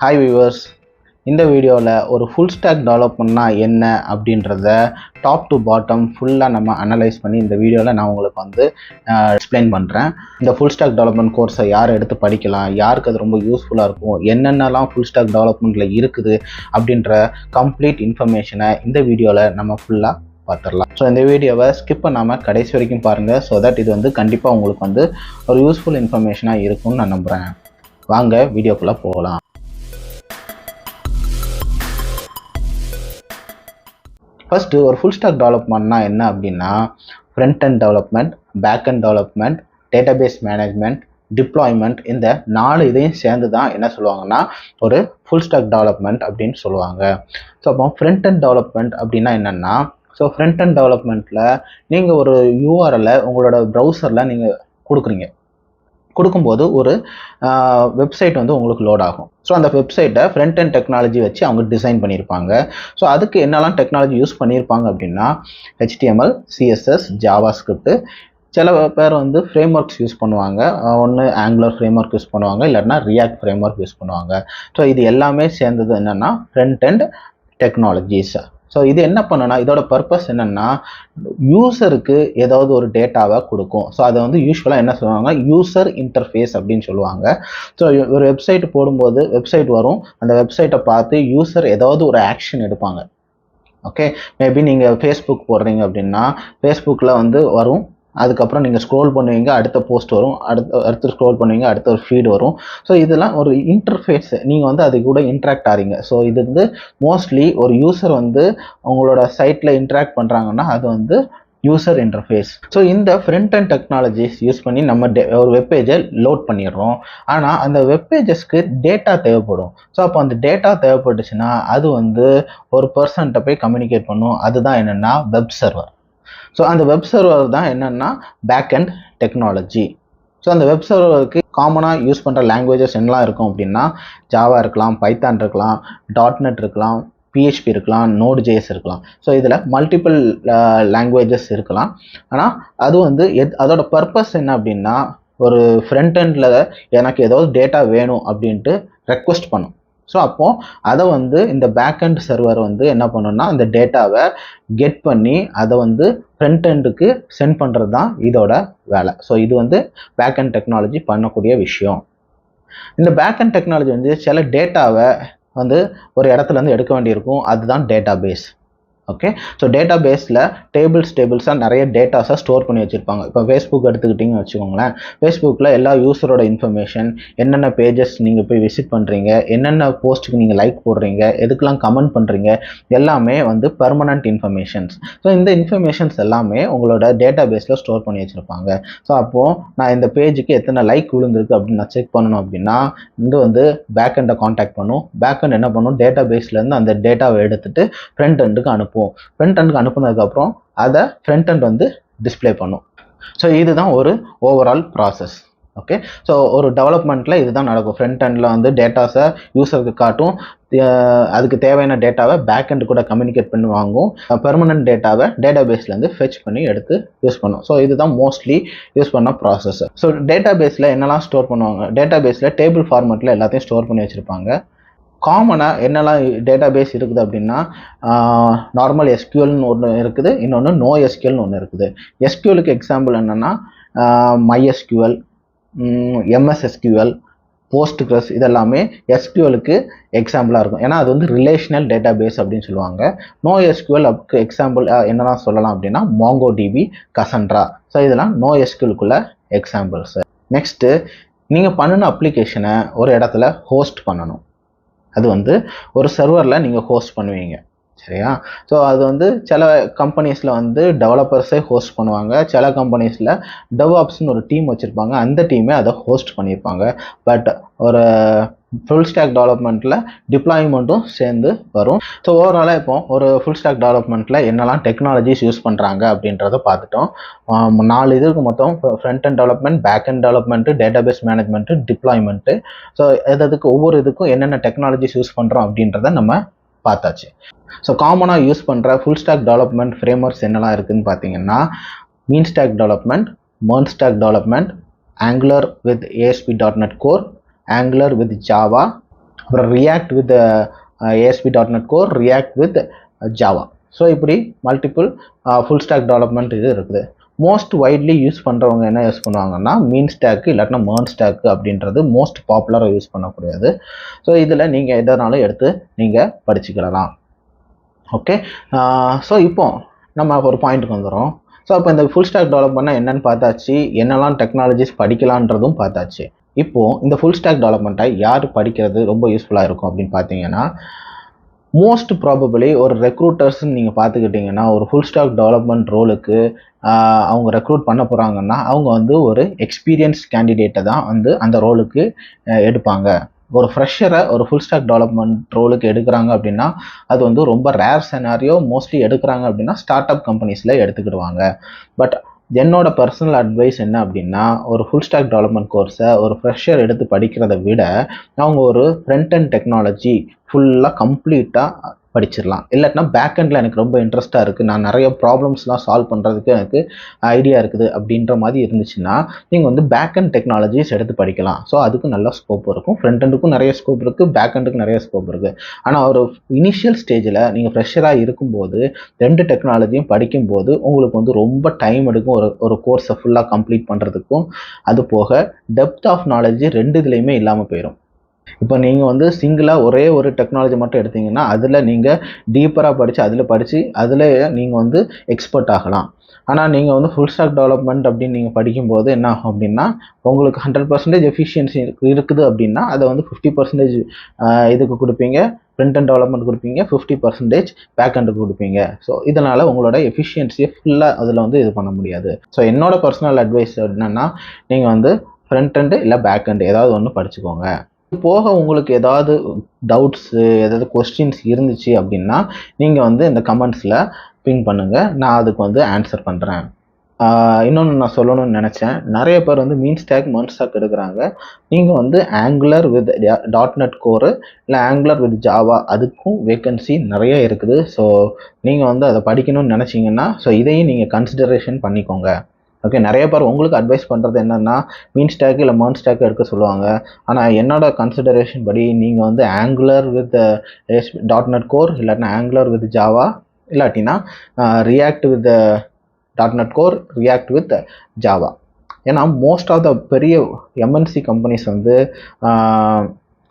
Hi viewers, இந்த வீடியோவில் ஒரு ஃபுல் ஸ்டாக் டெவலப்மெண்ட்னா என்ன அப்படின்றத டாப் டு பாட்டம் ஃபுல்லாக நம்ம அனலைஸ் பண்ணி இந்த வீடியோவில் நான் உங்களுக்கு எக்ஸ்பிளைன் பண்ணுறேன். இந்த ஃபுல் ஸ்டாக் டெவலப்மெண்ட் கோர்ஸை யார் எடுத்து படிக்கலாம், யாருக்கு அது ரொம்ப யூஸ்ஃபுல்லாக இருக்கும், என்னென்னலாம் ஃபுல் ஸ்டாக் டெவலப்மெண்ட்டில் இருக்குது அப்படின்ற கம்ப்ளீட் இன்ஃபர்மேஷனை இந்த வீடியோவில் நம்ம ஃபுல்லாக பார்த்துடலாம். ஸோ இந்த வீடியோவை ஸ்கிப் பண்ணாமல் கடைசி வரைக்கும் பாருங்கள். ஸோ தட் இது கண்டிப்பாக உங்களுக்கு ஒரு யூஸ்ஃபுல் இன்ஃபர்மேஷனாக இருக்கும்னு நான் நம்புகிறேன். வாங்க வீடியோக்குள்ளே போகலாம். ஃபஸ்ட்டு ஒரு ஃபுல் ஸ்டாக் டெவலப்மெண்ட்னா என்ன அப்படின்னா, front end development, back end development, database management, deployment, இந்த 4 இதையும் சேர்ந்து தான் என்ன சொல்லுவாங்கன்னா ஒரு ஃபுல் ஸ்டாக் டெவலப்மெண்ட் அப்படின்னு சொல்லுவாங்க. ஸோ அப்போ ஃப்ரண்ட் அண்ட் டெவலப்மெண்ட் அப்படின்னா என்னென்னா, ஸோ ஃப்ரண்ட் அண்ட் டெவலப்மெண்ட்டில் நீங்கள் ஒரு யூஆர்எல்லை உங்களோட ப்ரௌசரில் நீங்கள் கொடுக்கும்போது ஒரு வெப்சைட் உங்களுக்கு லோட் ஆகும். ஸோ அந்த வெப்சைட்டை ஃப்ரண்ட் அண்ட் டெக்னாலஜி வச்சு அவங்க டிசைன் பண்ணியிருப்பாங்க. ஸோ அதுக்கு என்னெல்லாம் டெக்னாலஜி யூஸ் பண்ணியிருப்பாங்க அப்படின்னா, HTML, CSS, JavaScript, சில பேர் ஃப்ரேம் ஒர்க்ஸ் யூஸ் பண்ணுவாங்க. ஒன்று ஆங்குலர் ஃப்ரேம் ஒர்க் யூஸ் பண்ணுவாங்க, இல்லைன்னா ரியாக்ட் ஃப்ரேம் ஒர்க் யூஸ் பண்ணுவாங்க. ஸோ இது எல்லாமே சேர்ந்தது என்னென்னா ஃப்ரண்ட் அண்ட் டெக்னாலஜிஸ். ஸோ இது என்ன பண்ணுன்னா, இதோட பர்பஸ் என்னென்னா யூசருக்கு ஏதாவது ஒரு டேட்டாவை கொடுக்கும். ஸோ அதை யூஸ்வலாக என்ன சொல்லுவாங்க, யூசர் இன்டர்ஃபேஸ் அப்படின்னு சொல்லுவாங்க. ஸோ ஒரு வெப்சைட் போடும்போது வெப்சைட் வரும், அந்த வெப்சைட்டை பார்த்து யூசர் ஏதாவது ஒரு ஆக்ஷன் எடுப்பாங்க. ஓகே, மேபி நீங்கள் ஃபேஸ்புக் போடுறீங்க அப்படின்னா ஃபேஸ்புக்கில் வரும், அதுக்கப்புறம் நீங்கள் ஸ்க்ரோல் பண்ணுவீங்க, அடுத்த போஸ்ட் வரும், அடுத்து ஸ்க்ரோல் பண்ணுவீங்க, அடுத்த ஒரு ஃபீடு வரும். ஸோ இதெல்லாம் ஒரு இன்டர்ஃபேஸ், நீங்கள் அது கூட இன்ட்ராக்ட் ஆகிறீங்க. ஸோ இது மோஸ்ட்லி ஒரு யூசர் உங்களோட சைட்டில் இன்ட்ராக்ட் பண்ணுறாங்கன்னா அது யூசர் இன்டர்ஃபேஸ். ஸோ இந்த ஃப்ரண்ட் அண்ட் டெக்னாலஜிஸ் யூஸ் பண்ணி நம்ம ஒரு வெப்பேஜை லோட் பண்ணிடுறோம். ஆனால் அந்த வெப்பேஜஸ்க்கு டேட்டா தேவைப்படும். ஸோ அப்போ அந்த டேட்டா தேவைப்பட்டுச்சுன்னா அது ஒரு பர்சன்ட்ட போய் கம்யூனிகேட் பண்ணும். அதுதான் என்னென்னா வெப் சர்வர். ஸோ அந்த வெப் சர்வர் தான் என்னென்னா பேக் அண்ட் டெக்னாலஜி. ஸோ அந்த வெப் சர்வருக்கு காமனாக யூஸ் பண்ணுற லாங்குவேஜஸ் என்னலாம் இருக்கும் அப்படின்னா, ஜாவா இருக்கலாம், பைத்தான் இருக்கலாம், .NET இருக்கலாம், PHP இருக்கலாம், Node.js இருக்கலாம். ஸோ இதில் மல்டிபிள் லாங்குவேஜஸ் இருக்கலாம். ஆனால் அது அதோட பர்பஸ் என்ன அப்படின்னா, ஒரு ஃப்ரண்ட் எண்டில் எனக்கு ஏதாவது டேட்டா வேணும் அப்படின்ட்டு ரெக்வஸ்ட் பண்ணும். ஸோ அப்போது அதை இந்த பேக் அண்ட் சர்வர் என்ன பண்ணுன்னா, அந்த டேட்டாவை கெட் பண்ணி அதை ஃப்ரண்ட் எண்டுக்கு சென்ட் பண்ணுறது தான் இதோட வேலை. ஸோ இது பேக் அண்ட் டெக்னாலஜி பண்ணக்கூடிய விஷயம். இந்த பேக் அண்ட் டெக்னாலஜி சில டேட்டாவை ஒரு இடத்துலேருந்து எடுக்க வேண்டியிருக்கும். அதுதான் data base. Okay, so data பேஸில் டேபிள்ஸாக நிறைய டேட்டாஸாக ஸ்டோர் பண்ணி வச்சுருப்பாங்க. இப்போ ஃபேஸ்புக் எடுத்துக்கிட்டிங்கன்னு வச்சுக்கோங்களேன். ஃபேஸ்புக்கில் எல்லா யூஸரோட இன்ஃபர்மேஷன், என்னென்ன பேஜஸ் நீங்கள் போய் விசிட் பண்ணுறீங்க, என்னென்ன போஸ்ட்டுக்கு நீங்கள் லைக் போடுறீங்க, எதுக்கெலாம் கமெண்ட் பண்ணுறீங்க, எல்லாமே பெர்மனண்ட் இன்ஃபர்மேஷன்ஸ். ஸோ இந்த இன்ஃபர்மேஷன்ஸ் எல்லாமே உங்களோட டேட்டா பேஸில் ஸ்டோர் பண்ணி வச்சுருப்பாங்க. ஸோ அப்போது நான் இந்த பேஜுக்கு எத்தனை லைக் விழுந்திருக்கு அப்படின்னு நான் செக் பண்ணணும் அப்படின்னா பேக் எண்டை காண்டாக்ட் பண்ணும். பேக் எண்ட் என்ன பண்ணும், டேட்டா பேஸ்லேருந்து அந்த டேட்டாவை எடுத்துகிட்டு ஃப்ரண்ட் எண்டுக்கு அனுப்பும். ஃப்ரண்ட் எண்டுக்கு அனுப்புனதுக்கப்புறம் அதை ஃப்ரண்ட் எண்ட் டிஸ்பிளே பண்ணும். ஸோ இதுதான் ஒரு ஓவரால் ப்ராசஸ். ஓகே, ஸோ ஒரு டெவலப்மெண்ட்டில் இதுதான் நடக்கும். ஃப்ரண்ட் எண்டில் டேட்டாஸை யூஸருக்கு காட்டும், அதுக்கு தேவையான டேட்டாவை பேக் எண்டு கூட கம்யூனிகேட் பண்ணி வாங்கும், பெர்மனன்ட் டேட்டாவை டேட்டா பேஸ்லேருந்து ஃபெச் பண்ணி எடுத்து யூஸ் பண்ணும். ஸோ இதுதான் மோஸ்ட்லி யூஸ் பண்ண ப்ராசஸ். ஸோ டேட்டா பேஸில் என்னெல்லாம் ஸ்டோர் பண்ணுவாங்க, டேட்டா பேஸில் டேபிள் ஃபார்மேட்டில் எல்லாத்தையும் ஸ்டோர் பண்ணி வச்சுருப்பாங்க. காமனாக என்னெல்லாம் டேட்டா பேஸ் இருக்குது அப்படின்னா, நார்மல் எஸ்கியூஎல்னு ஒன்று இருக்குது, இன்னொன்று நோ எஸ்கியூஎல்னு ஒன்று இருக்குது. எஸ்கியூஎலுக்கு எக்ஸாம்பிள் என்னென்னா MySQL, MS SQL, Postgres, இதெல்லாமே எஸ்கியூஎலுக்கு எக்ஸாம்பிளாக இருக்கும். ஏன்னா அது ரிலேஷனல் டேட்டா பேஸ் அப்படின்னு சொல்லுவாங்க. நோ எஸ்கியூஎல் அதுக்கு எக்ஸாம்பிள் என்னெல்லாம் சொல்லலாம் அப்படின்னா MongoDB, Cassandra. ஸோ இதெல்லாம் நோ எஸ்கியூஎலுக்குள்ள எக்ஸாம்பிள்ஸ். நெக்ஸ்ட்டு, நீங்கள் பண்ணின அப்ளிகேஷனை ஒரு இடத்துல ஹோஸ்ட் பண்ணணும். அது ஒரு சர்வரில் நீங்கள் ஹோஸ்ட் பண்ணுவீங்க, சரியா? ஸோ அது சில கம்பெனிஸில் டெவலப்பர்ஸே ஹோஸ்ட் பண்ணுவாங்க. சில கம்பெனிஸில் டெவ்ஆப்ஸ்னு ஒரு டீம் வச்சுருப்பாங்க, அந்த டீமே அதை ஹோஸ்ட் பண்ணியிருப்பாங்க. பட் ஒரு ஃபுல் ஸ்டாக் டெவலப்மெண்ட்டில் டிப்ளாய்மெண்ட்டும் சேர்ந்து வரும். ஸோ ஓவராலாக இப்போ ஒரு ஃபுல் ஸ்டாக் டெவலப்மெண்ட்டில் என்னெல்லாம் டெக்னாலஜிஸ் யூஸ் பண்ணுறாங்க அப்படின்றத பார்த்துட்டோம். 4 இதுக்கு மொத்தம் front end development, back end development, database management, deployment. So இதுக்கு ஒவ்வொரு இதுக்கும் என்னென்ன டெக்னாலஜிஸ் யூஸ் பண்ணுறோம் அப்படின்றத நம்ம பார்த்தாச்சு. ஸோ காமனாக யூஸ் பண்ணுற full stack development frameworks என்னெல்லாம் இருக்குதுன்னு பார்த்தீங்கன்னா, MEAN stack development, MERN stack development, Angular with ASP.NET Core, Angular with Java, அப்புறம் React with ASP.NET Core, React with Java. So இப்படி மல்டிபிள் ஃபுல் ஸ்டாக் டெவலப்மெண்ட் இது இருக்குது. Most widely use பண்ணுறவங்க என்ன use பண்ணுவாங்கன்னா மீன் ஸ்டாக்கு இல்லாட்டினா MERN stack அப்படின்றது most பாப்புலராக யூஸ் பண்ணக்கூடியது. ஸோ இதில் நீங்கள் எதனாலும் எடுத்து நீங்கள் படிச்சுக்கலாம். ஓகே, ஸோ இப்போ நம்ம ஒரு பாயிண்ட்டுக்கு வந்துடும். ஸோ இப்போ இந்த ஃபுல் ஸ்டாக் டெவலப்மெண்ட்னா என்னென்னு பார்த்தாச்சு, என்னெல்லாம் டெக்னாலஜிஸ் படிக்கலான்றதும் பார்த்தாச்சு. இப்போது இந்த ஃபுல் ஸ்டாக் டெவலப்மெண்ட்டை யார் படிக்கிறது ரொம்ப யூஸ்ஃபுல்லாக இருக்கும் அப்படின்னு பார்த்தீங்கன்னா, மோஸ்ட் ப்ராபபிளி ஒரு ரெக்ரூட்டர்ஸ்ன்னு நீங்கள் பார்த்துக்கிட்டிங்கன்னா ஒரு ஃபுல் ஸ்டாக் டெவலப்மெண்ட் ரோலுக்கு அவங்க ரெக்ரூட் பண்ண போகிறாங்கன்னா அவங்க வந்து ஒரு எக்ஸ்பீரியன்ஸ் கேண்டிடேட்டை தான் வந்து அந்த ரோலுக்கு எடுப்பாங்க. ஒரு ஃப்ரெஷரை ஒரு ஃபுல் ஸ்டாக் டெவலப்மெண்ட் ரோலுக்கு எடுக்கிறாங்க அப்படின்னா அது வந்து ரொம்ப ரேர் செனாரியோ. மோஸ்ட்லி எடுக்கிறாங்க அப்படின்னா ஸ்டார்ட் அப் கம்பெனிஸில் எடுத்துக்கிடுவாங்க. பட் என்னோட பர்சனல் அட்வைஸ் என்ன அப்படின்னா, ஒரு ஃபுல் ஸ்டாக் டெவலப்மெண்ட் கோர்ஸை ஒரு ஃப்ரெஷர் எடுத்து படிக்கிறத விட அவங்க ஒரு ஃப்ரண்ட் அண்ட் டெக்னாலஜி ஃபுல்லாக கம்ப்ளீட்டாக படிச்சிடலாம். இல்லாட்டினா பேக் எண்டில் எனக்கு ரொம்ப இன்ட்ரெஸ்ட்டாக இருக்குது, நான் நிறைய ப்ராப்ளம்ஸ்லாம் சால்வ் பண்ணுறதுக்கு எனக்கு ஐடியா இருக்குது அப்படின்ற மாதிரி இருந்துச்சுன்னா நீங்கள் வந்து பேக் அண்ட் டெக்னாலஜிஸ் எடுத்து படிக்கலாம். ஸோ அதுக்கு நல்ல ஸ்கோப் இருக்கும். ஃப்ரண்ட் எண்டுக்கும் நிறைய ஸ்கோப் இருக்குது, பேக் எண்டுக்கும் நிறைய ஸ்கோப் இருக்குது. ஆனால் ஒரு இனிஷியல் ஸ்டேஜில் நீங்கள் ஃப்ரெஷராக இருக்கும்போது 2 டெக்னாலஜியும் படிக்கும்போது உங்களுக்கு வந்து ரொம்ப டைம் எடுக்கும் ஒரு கோர்ஸை ஃபுல்லாக கம்ப்ளீட் பண்ணுறதுக்கும். அது போக டெப்த் ஆஃப் நாலேஜ் 2 இதுலேயுமே இல்லாமல் போயிடும். இப்போ நீங்கள் வந்து சிங்கிளாக ஒரே ஒரு டெக்னாலஜி மட்டும் எடுத்தீங்கன்னா அதில் நீங்கள் டீப்பராக படித்து அதில் நீங்கள் வந்து எக்ஸ்பர்ட் ஆகலாம். ஆனால் நீங்கள் வந்து ஃபுல் ஸ்டாக் டெவலப்மெண்ட் அப்படின்னு நீங்கள் படிக்கும்போது என்ன ஆகும் அப்படின்னா, உங்களுக்கு 100% எஃபிஷியன்சி இருக்குது அப்படின்னா அதை வந்து 50% இதுக்கு கொடுப்பீங்க, ஃப்ரண்ட் அண்ட் டெவலப்மெண்ட் கொடுப்பீங்க, 50% பேக் எண்டுக்கு கொடுப்பீங்க. ஸோ இதனால் உங்களோட எஃபிஷியன்சியை ஃபுல்லாக அதில் வந்து இது பண்ண முடியாது. ஸோ என்னோட பர்சனல் அட்வைஸ் என்னென்னா, நீங்கள் வந்து ஃப்ரண்ட் எண்டு இல்லை பேக் எண்டு ஏதாவது ஒன்று படிச்சுக்கோங்க. போக உங்களுக்கு ஏதாவது டவுட்ஸு ஏதாவது கொஸ்டின்ஸ் இருந்துச்சு அப்படின்னா நீங்கள் வந்து இந்த கமெண்ட்ஸில் பிங் பண்ணுங்கள், நான் அதுக்கு வந்து ஆன்சர் பண்ணுறேன். இன்னொன்று நான் சொல்லணும்னு நினச்சேன், நிறைய பேர் வந்து மீன் ஸ்டாக் மேர்ன் ஸ்டாக் எடுக்கிறாங்க. நீங்கள் வந்து ஆங்குலர் வித் .NET Core இல்லை ஆங்குலர் வித் ஜாவா அதுக்கும் வேக்கன்சி நிறைய இருக்குது. ஸோ நீங்கள் வந்து அதை படிக்கணும்னு நினச்சிங்கன்னா ஸோ இதையும் நீங்கள் கன்சிடரேஷன் பண்ணிக்கோங்க. ஓகே, நிறைய பேர் உங்களுக்கு அட்வைஸ் பண்ணுறது என்னென்னா மீன் ஸ்டாக் இல்லை மேர்ன் ஸ்டாக் எடுக்க சொல்லுவாங்க. ஆனால் என்னோட கன்சிடரேஷன் படி நீங்கள் வந்து ஆங்குலர் வித் .NET Core இல்லாட்டினா ஆங்குலர் வித் ஜாவா இல்லாட்டினா react with .NET Core, React with Java. ஏன்னா மோஸ்ட் ஆஃப் த பெரிய MNC கம்பெனிஸ் வந்து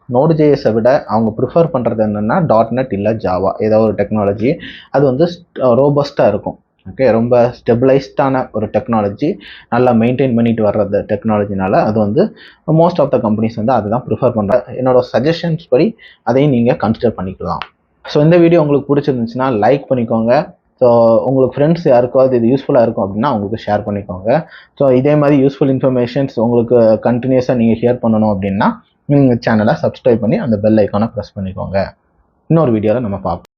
Node.js விட அவங்க ப்ரிஃபர் பண்ணுறது என்னென்னா .NET இல்லை ஜாவா ஏதாவது ஒரு டெக்னாலஜி. அது வந்து ரோபஸ்ட்டாக இருக்கும். ஓகே, ரொம்ப ஸ்டெபிளைஸ்டான ஒரு டெக்னாலஜி, நல்லா மெயின்டைன் பண்ணிட்டு வர்றது டெக்னாலஜினால அது வந்து மோஸ்ட் ஆஃப் த கம்பெனிஸ் வந்து அதுதான் ப்ரிஃபர் பண்ணுறேன். என்னோடய சஜஷன்ஸ் படி அதையும் நீங்கள் கன்சிடர் பண்ணிக்கலாம். ஸோ இந்த வீடியோ உங்களுக்கு பிடிச்சிருந்துச்சுன்னா லைக் பண்ணிக்கோங்க. ஸோ உங்களுக்கு ஃப்ரெண்ட்ஸ் யாருக்காவது இது யூஸ்ஃபுல்லாக இருக்கும் அப்படின்னா அவங்களுக்கு ஷேர் பண்ணிக்கோங்க. ஸோ இதே மாதிரி யூஸ்ஃபுல் இன்ஃபர்மேஷன்ஸ் உங்களுக்கு கண்டினியூஸாக நீங்கள் ஷேர் பண்ணணும் அப்படின்னா நீங்கள் சேனலை சப்ஸ்கிரைப் பண்ணி அந்த பெல் ஐக்கானை ப்ரெஸ் பண்ணிக்கோங்க. இன்னொரு வீடியோவில் நம்ம பார்ப்போம்.